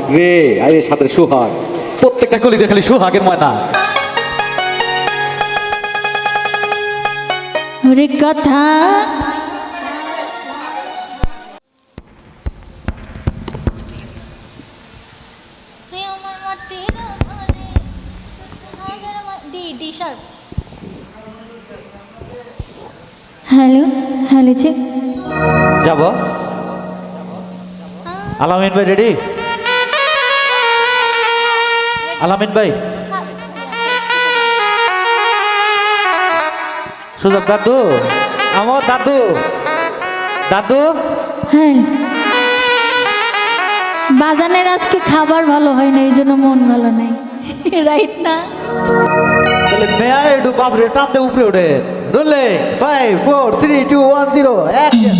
সোহাগ রে, আরে সাথে সোহাগ, প্রত্যেকটা কলিতে খালি সোহাগের ময়না। ওরে কথা হ্যালো হ্যালো চেক যাব আলামিন ভাই রেডি? আলামিন ভাই, সুযোগ দাদু, আমার দাদু, দাদু হ্যাঁ বাজানের আজকে খাবার ভালো হয় না, এই জন্য মন ভালো নাই। রাইট না? তাহলে মেয়া একটু বাপরে টানতে উপরে ওঠে। রোলে 5 4 3 2 1 0 অ্যাকশন।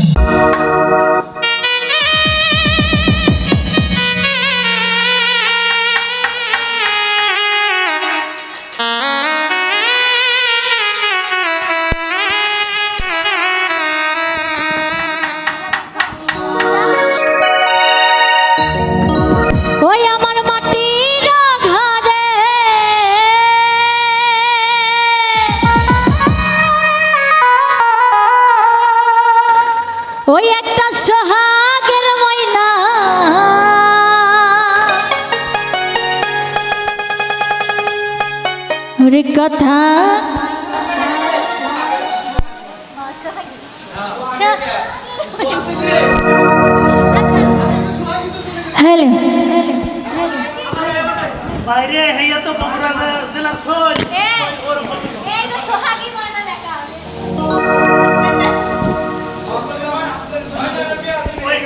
ওই আমার মাটির ঘরে ওই একটা সোহাগের ময়না ওরে কথা হ্যালো বাইরে হেয়া তো বগুড়া জেলার সই এই তো সোহাগী ময়না লেখা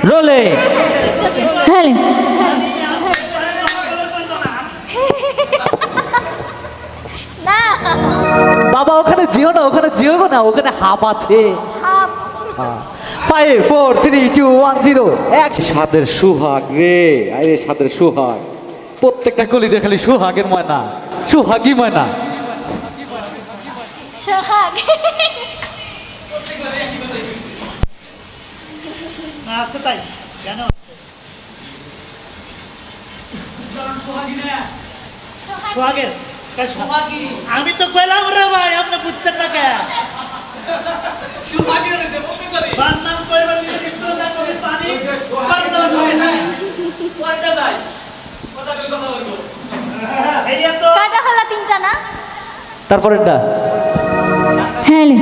রোলে হ্যালো না বাবা ওখানে জিও না, ওখানে জিও গো না, ওখানে হাফ আছে। 5 4 3 2 1 0 অ্যাকশন। সাদের সোহাগ রে, আরে সাদের সোহাগ, প্রত্যেকটা কলিতে খালি সোহাগের ময়না, সোহাগী ময়না। সোহাগ না আছে তাই কেন সোহাগের সোহাগী আমি তো কইলাম রে ভাই, আপনি বুঝতেন না কে সোহাগের বান নাম কইবার নিয়ে চিত্র দা করে পানি পারদা করে কয়টা যায় কথা কই কথা বলবো হেয়া তো কয়টা হলো? তিনটা না? তারপরেরটা হ্যালো